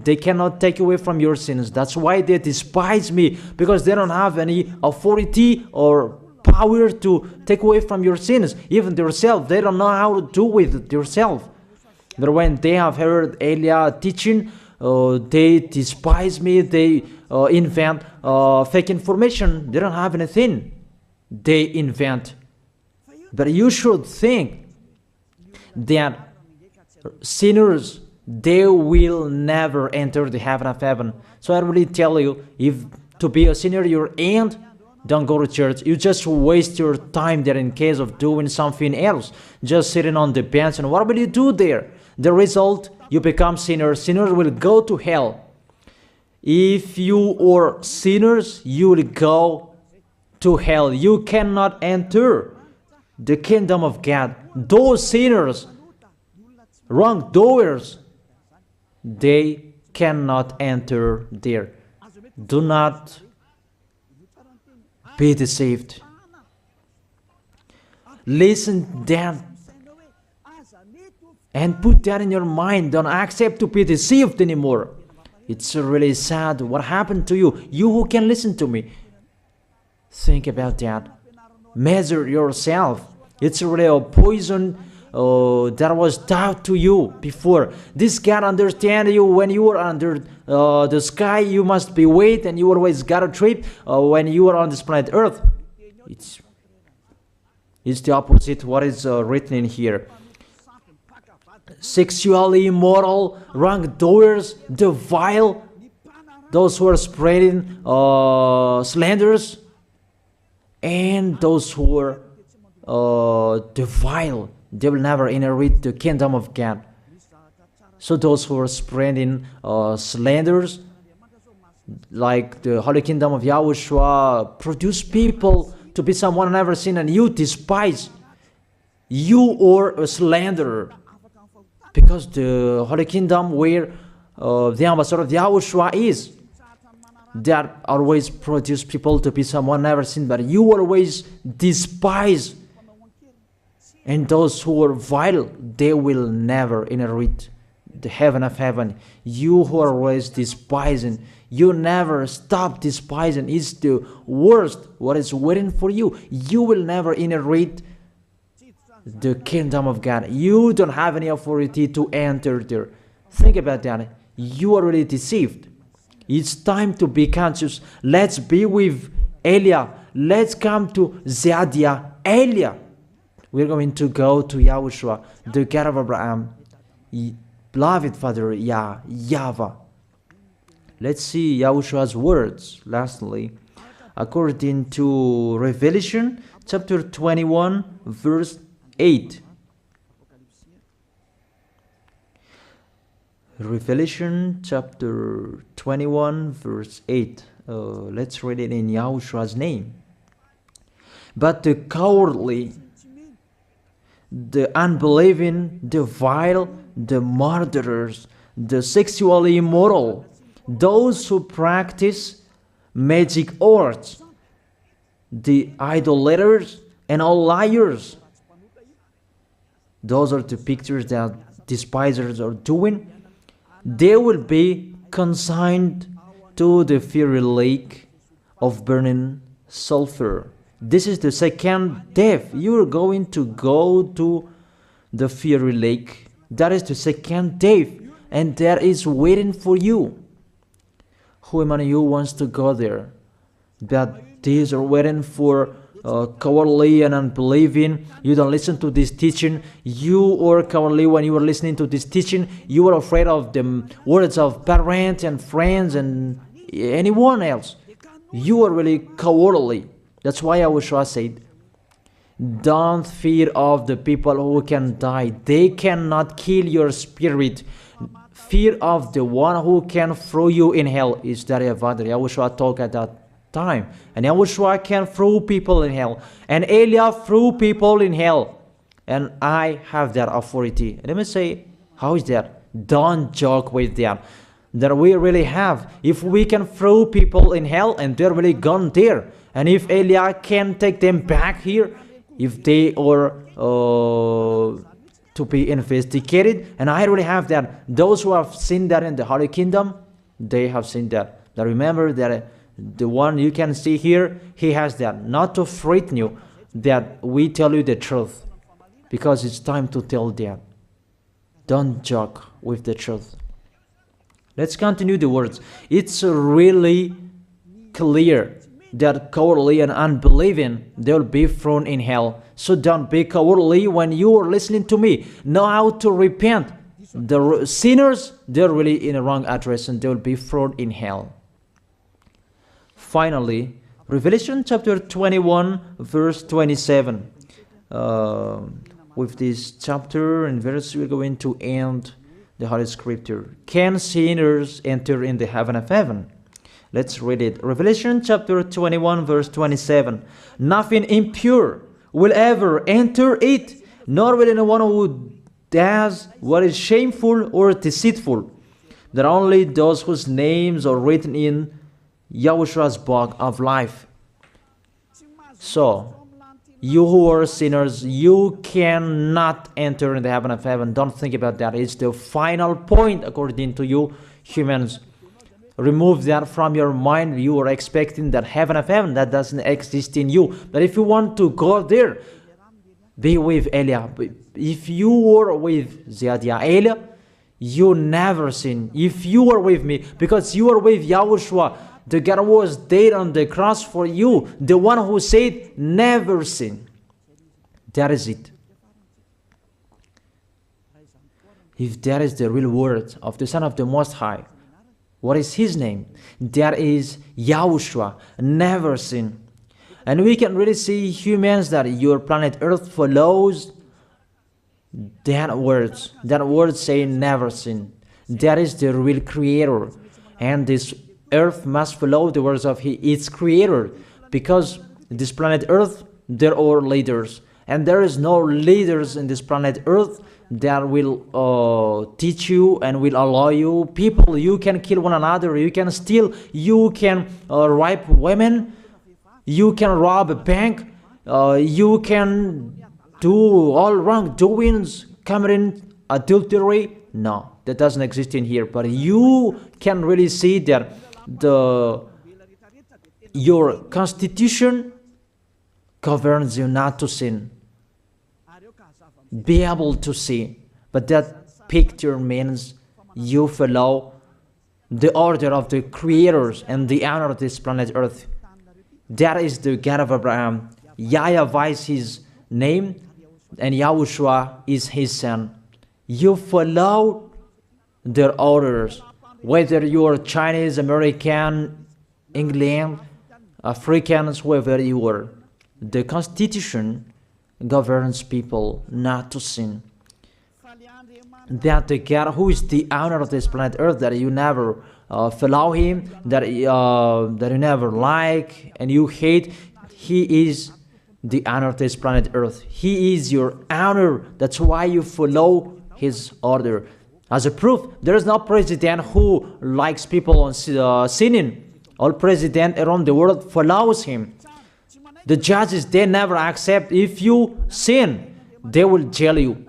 They cannot take away from your sins. That's why they despise me, because they don't have any authority or power to take away from your sins. Even themselves, they don't know how to do with themselves. But when they have heard Eliah teaching, they despise me. They invent fake information. They don't have anything. They invent. But you should think that sinners, they will never enter the heaven of heaven. So I really tell you, if to be a sinner you ain't, don't go to church. You just waste your time there in case of doing something else, just sitting on the bench. And what will you do there? The result, you become sinners. Sinners will go to hell. If you are sinners, you will go to hell. You cannot enter the kingdom of God. Those sinners, wrongdoers, they cannot enter there. Do not be deceived. Listen that and put that in your mind. Don't accept to be deceived anymore. It's really sad what happened to you. You who can listen to me, think about that. Measure yourself. It's really a poison that was taught to you before. This God understand you when you are under the sky. You must be wait, and you always got a trip when you are on this planet Earth. It's the opposite what is written in here. Sexually immoral, wrongdoers, the vile, those who are spreading slanders, and those who are the vile, they will never inherit the kingdom of God. So those who are spreading slanders, like the Holy Kingdom of YAHOSHUAH, produce people to be someone never seen, and you despise. You are a slanderer. Because the Holy Kingdom where the ambassador of YAHOSHUAH is, that always produce people to be someone never seen, but you always despise. And those who are vile, they will never inherit the heaven of heaven. You who are always despising, you never stop despising. It's the worst what is waiting for you. You will never inherit the kingdom of God. You don't have any authority to enter there. Think about that. You are already deceived. It's time to be conscious. Let's be with Eliah. Let's come to Zadiah. Eliah. We're going to go to YAHOSHUAH, the God of Abraham, beloved Father YAHVAH. Let's see YAHOSHUAH's words. Lastly, according to Revelation chapter 21, verse 8. Revelation chapter 21, verse 8. Let's read it in YAHOSHUAH's name. But the cowardly, the unbelieving, the vile, the murderers, the sexually immoral, those who practice magic arts, the idolaters, and all liars. Those are the pictures that despisers are doing. They will be consigned to the fiery lake of burning sulfur. This is the second death. You are going to go to the fiery lake. That is the second death, and that is waiting for you. Who among you wants to go there? But these are waiting for cowardly and unbelieving. You don't listen to this teaching. You are cowardly when you are listening to this teaching. You are afraid of the words of parents and friends and anyone else. You are really cowardly. That's why YAHOSHUAH said, don't fear of the people who can die. They cannot kill your spirit. Fear of the one who can throw you in hell. Is that YAHOSHUAH talked at that time. And YAHOSHUAH can throw people in hell. And Eliah threw people in hell. And I have that authority. Let me say, how is that? Don't joke with that. That we really have. If we can throw people in hell and they're really gone there, and if Eliah can take them back here, if they are to be investigated. And I really have that. Those who have seen that in the Holy Kingdom, they have seen that. Now remember that the one you can see here, he has that. Not to frighten you, that we tell you the truth. Because it's time to tell that. Don't joke with the truth. Let's continue the words. It's really clear that cowardly and unbelieving, they'll be thrown in hell. So don't be cowardly when you are listening to me. Know how to repent. The sinners, they're really in the wrong address and they'll be thrown in hell. Finally, Revelation chapter 21, verse 27. With this chapter and verse, we're going to end the Holy Scripture. Can sinners enter in the heaven of heaven? Let's read it. Revelation chapter 21, verse 27. Nothing impure will ever enter it, nor will anyone who does what is shameful or deceitful. That only those whose names are written in YAHOSHUAH's book of life. So, you who are sinners, you cannot enter in the heaven of heaven. Don't think about that. It's the final point according to you humans. Remove that from your mind. You are expecting that heaven of heaven that doesn't exist in you. But if you want to go there, be with Elia. If you were with Elia, you never sin. If you are with me, because you are with Yahushua, the God was dead on the cross for you, the one who said, never sin. That is it. If that is the real word of the Son of the Most High, what is his name? That is Yahushua, never sin. And we can really see humans that your planet Earth follows that words. That word saying never sin. That is the real creator. And this Earth must follow the words of its creator. Because this planet Earth, there are leaders. And there is no leaders in this planet Earth that will teach you and will allow you. People, you can kill one another. You can steal. You can rape women. You can rob a bank. You can do all wrongdoings, committing adultery. No, that doesn't exist in here. But you can really see that your constitution governs you not to sin. Be able to see. But that picture means you follow the order of the creators and the honor of this planet Earth. That is the God of Abraham. YAHVAH is his name, and Yahushua is his son. You follow their orders, whether you are Chinese, American, England, Africans, whoever you are. The Constitution governs people not to sin. That the God who is the owner of this planet Earth, that you never follow him, that you never like and you hate, he is the owner of this planet Earth. He is your owner. That's why you follow his order. As a proof, there is no president who likes people on sinning. All president around the world follows him. The judges, they never accept. If you sin, they will jail you.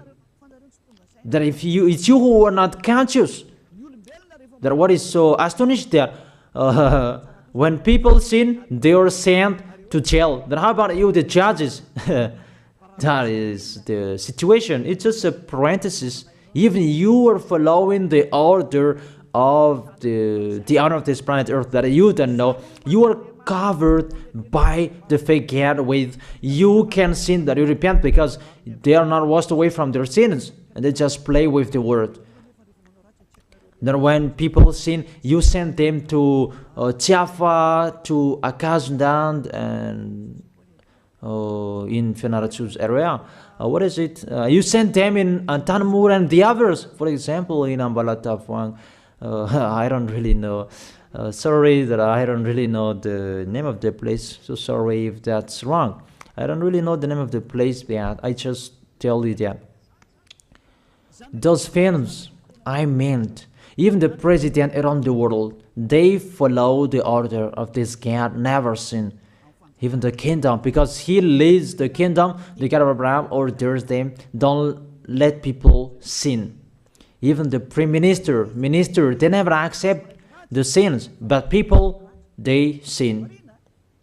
That it's you who are not conscious. That what is so astonished that when people sin, they are sent to jail. Then how about you, the judges? That is the situation. It's just a parenthesis. Even you are following the order of the honor of this planet Earth that you don't know. You are covered by the fake God with you can sin that you repent because they are not washed away from their sins and they just play with the word. Then when people sin, you send them to Jaffa, to Akazundan, and in Fenarachu's area. What is it? You send them in Tanmur and the others. For example, in Ambalatafwang. I don't really know. Sorry that I don't really know the name of the place. So sorry if that's wrong. I don't really know the name of the place, but I just tell you that. Those films, I meant, even the president around the world, they follow the order of this God, never sin. Even the kingdom, because he leads the kingdom, the God of Abraham orders them, don't let people sin. Even the prime minister, they never accept the sins, but people, they sin.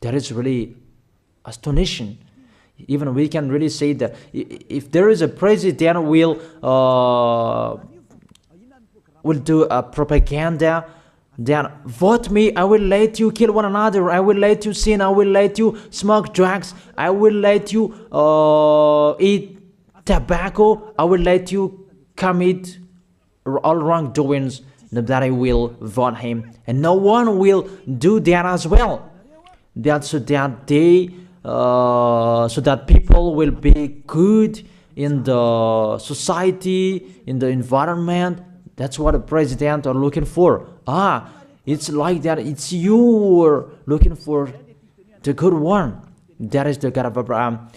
That is really astonishing. Even we can really say that if there is a president will do a propaganda, then vote me, I will let you kill one another, I will let you sin, I will let you smoke drugs, I will let you eat tobacco, I will let you commit all wrongdoings, that I will vote him. And no one will do that as well. That's so that so that people will be good in the society, in the environment. That's what the president are looking for. It's like that. It's you who are looking for the good one. That is the God of Abraham.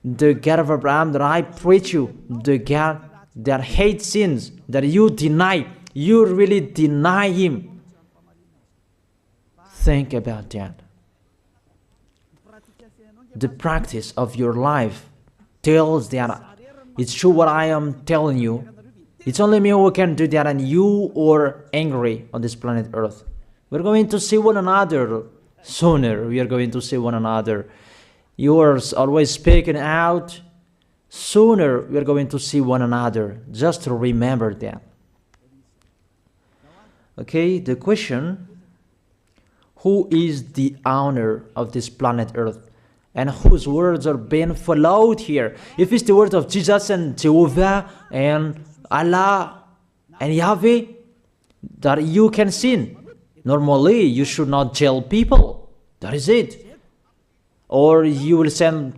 The God of Abraham that I preach you. The God that hates sins, that you deny. You really deny him. Think about that. The practice of your life tells that it's true what I am telling you. It's only me who can do that, and you are angry on this planet Earth. We're going to see one another sooner. We are going to see one another. You are always speaking out. Sooner we are going to see one another. Just to remember that. Okay, the question: who is the owner of this planet Earth? And whose words are being followed here? If it's the word of Jesus and Jehovah and Allah and Yahweh, that you can sin. Normally, you should not jail people. That is it. Or you will send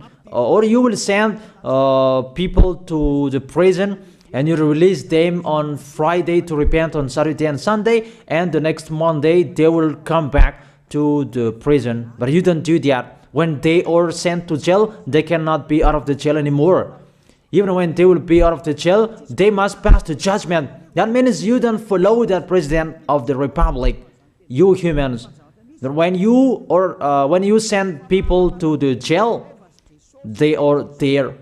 people to the prison, and you release them on Friday to repent on Saturday and Sunday, and the next Monday they will come back to the prison. But you don't do that. When they are sent to jail, they cannot be out of the jail anymore. Even when they will be out of the jail, they must pass the judgment. That means you don't follow that president of the republic, you humans. That when you send people to the jail, they are there.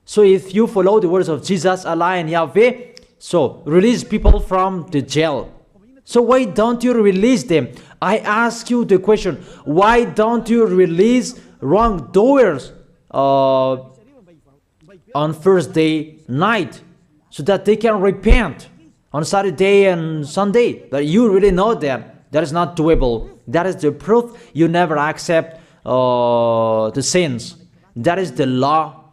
So if you follow the words of Jesus, Allah and Yahweh, so release people from the jail. So why don't you release them? I ask you the question, why don't you release wrongdoers on Thursday night so that they can repent on Saturday and Sunday? But you really know that that is not doable. That is the proof you never accept the sins. That is the law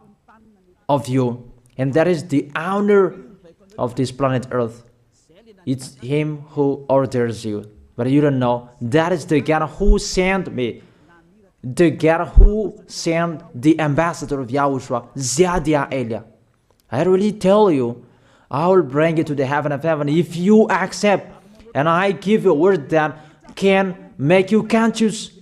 of you, and that is the owner of this planet Earth. It's him who orders you, but you don't know. That is the God who sent me, the God who sent the ambassador of Yahushua, Zadia Elia. I really tell you, I will bring you to the heaven of heaven if you accept, and I give you a word that can make you conscious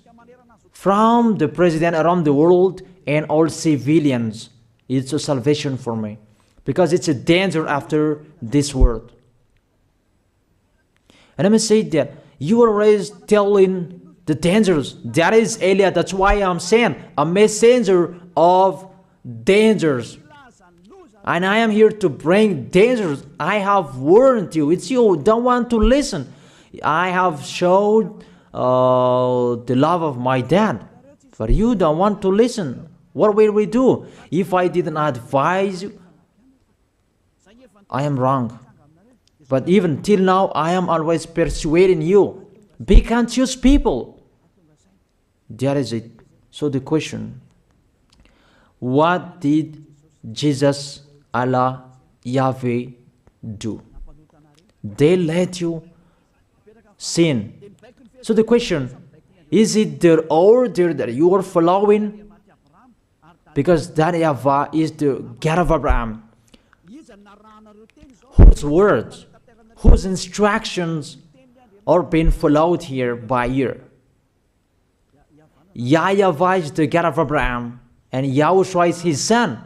from the president around the world and all civilians. It's a salvation for me, because it's a danger after this world. And let me say that you are always telling the dangers. That is Elia. That's why I'm saying a messenger of dangers. And I am here to bring dangers. I have warned you. It's you don't want to listen. I have showed the love of my dad, but you don't want to listen. What will we do? If I didn't advise you, I am wrong. But even till now, I am always persuading you. Be conscious people. That is it. So the question, what did Jesus, Allah, Yahweh do? They let you sin. So the question, is it their order that you are following? Because that YAHVAH is the God of Abraham, whose words, whose instructions are being followed here by year. YAHVAH is the God of Abraham, and YAHOSHUAH is his son.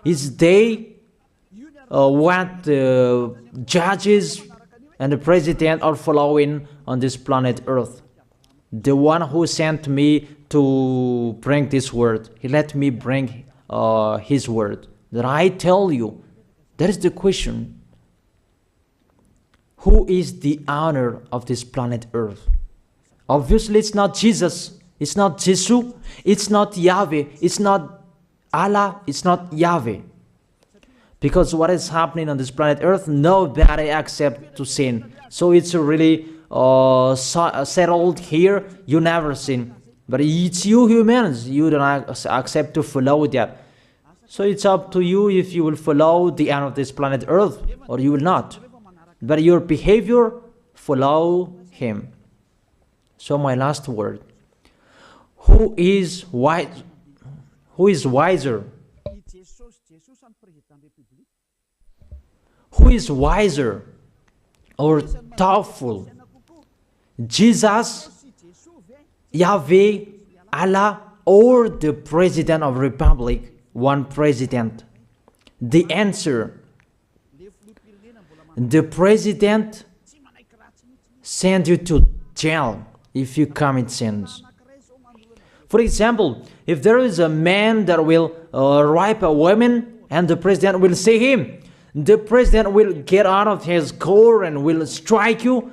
Is they what the judges and the president are following on this planet Earth. The one who sent me to bring this word, he let me bring his word. that I tell you, that is the question. Who is the owner of this planet Earth? Obviously, it's not Jesus. It's not Jesus. It's not Yahweh. It's not Allah. It's not Yahweh. Because what is happening on this planet Earth, nobody accepts to sin. So it's really settled here. You never sin. But it's you humans. You don't accept to follow that. So it's up to you if you will follow the end of this planet Earth or you will not. But your behavior, follow him. So my last word. Who is wise? Who is wiser? Who is wiser or thoughtful? Jesus, Yahweh, Allah, or the President of Republic? One president. The answer. The president sends you to jail if you commit sins. For example, if there is a man that will rape a woman and the president will see him, the president will get out of his car and will strike you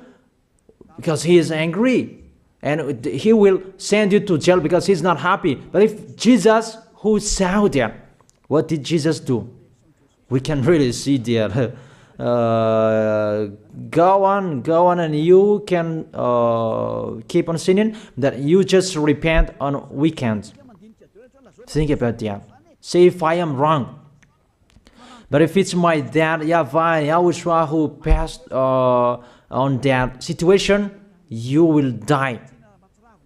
because he is angry. And he will send you to jail because he's not happy. But if Jesus, who saw that, what did Jesus do? We can really see that. Go on, and you can keep on sinning, that you just repent on weekends. Think about that. Say if I am wrong. But if it's my dad, YAHVAH and YAHOSHUAH, who passed on that situation, you will die.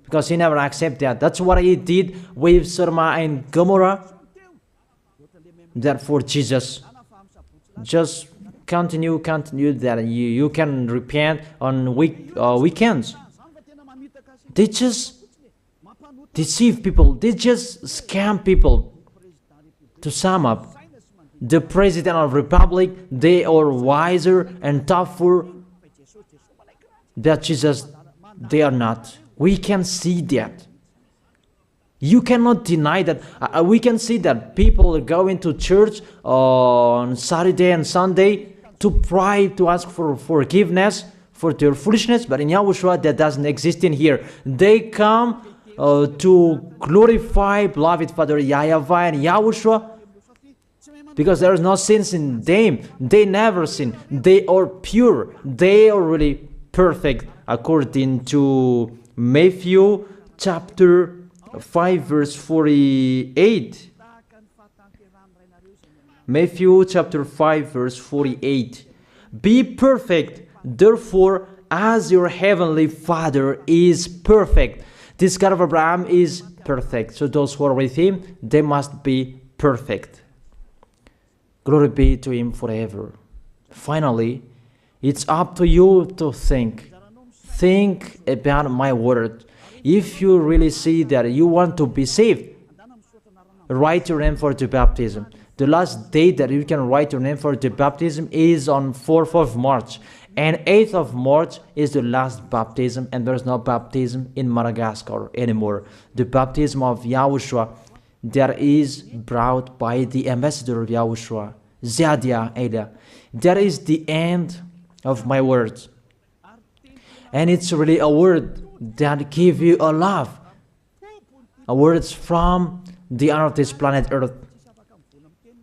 Because he never accepted that. That's what he did with Sodom and Gomorrah. That for Jesus. Just continue that you can repent on weekends. They just deceive people. They just scam people. To sum up, the President of Republic, they are wiser and tougher than Jesus. They are not. We can see that. You cannot deny that. We can see that people are going to church on Saturday and Sunday to pray, to ask for forgiveness for their foolishness. But in YAHOSHUAH, that doesn't exist in here. They come to glorify beloved Father YAHVAH and YAHOSHUAH because there is no sins in them. They never sin. They are pure. They are really perfect according to Matthew chapter 5 verse 48. Matthew chapter 5 verse 48. Be perfect, therefore, as your heavenly Father is perfect. This God of Abraham is perfect. So those who are with him, they must be perfect. Glory be to him forever. Finally, it's up to you to think. Think about my word. If you really see that you want to be saved, write your name for the baptism. The last date that you can write your name for the baptism is on 4th of March. And 8th of March is the last baptism, and there's no baptism in Madagascar anymore. The baptism of YAHOSHUAH that is brought by the ambassador of YAHOSHUAH, Zadia Ada. That is the end of my words. And it's really a word that gives you a love. A word from the owner of this planet Earth.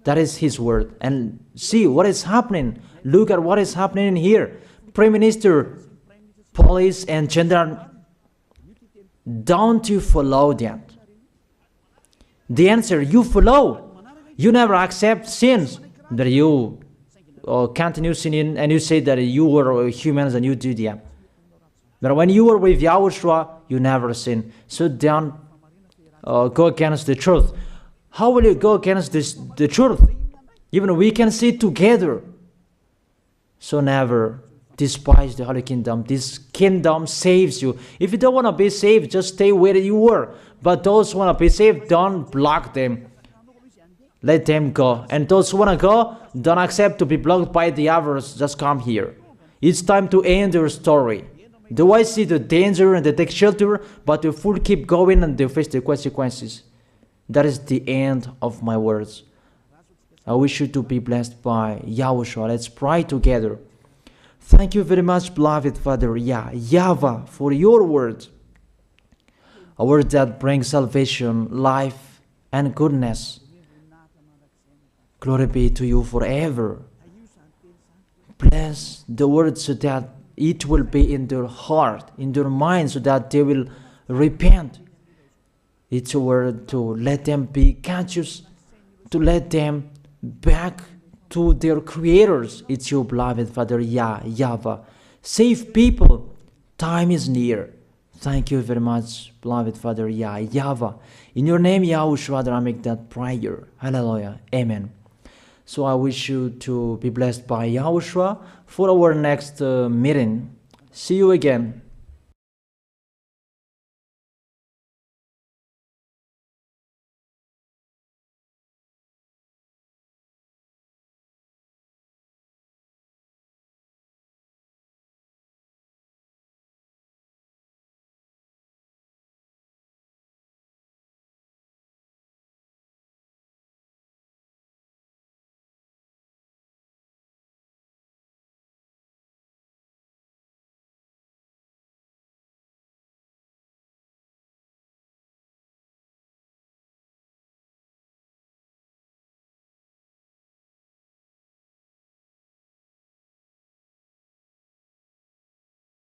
That is his word. And see what is happening. Look at what is happening in here. Prime Minister, police, and gendarme. Don't you follow that? The answer, you follow. You never accept sins. That you continue sinning and you say that you were humans and you do that. But when you were with YAHOSHUAH, you never sin. So don't go against the truth. How will you go against the truth? Even we can see together. So never despise the Holy Kingdom. This kingdom saves you. If you don't want to be saved, just stay where you were. But those who want to be saved, don't block them. Let them go. And those who want to go, don't accept to be blocked by the others. Just come here. It's time to end your story. Do I see the danger and they take shelter, but the fool keep going and they face the consequences? That is the end of my words. I wish you to be blessed by YAHOSHUAH. Let's pray together. Thank you very much, beloved Father YAHVAH, for your word. A word that brings salvation, life, and goodness. Glory be to you forever. Bless the word so that it will be in their heart, in their mind, so that they will repent. It's a word to let them be conscious, to let them back to their creators. It's your beloved Father YAHVAH. Save people. Time is near. Thank you very much, beloved Father YAHVAH. In your name, YAHOSHUAH, I make that prayer. Hallelujah. Amen. So I wish you to be blessed by YAHOSHUAH for our next meeting. See you again.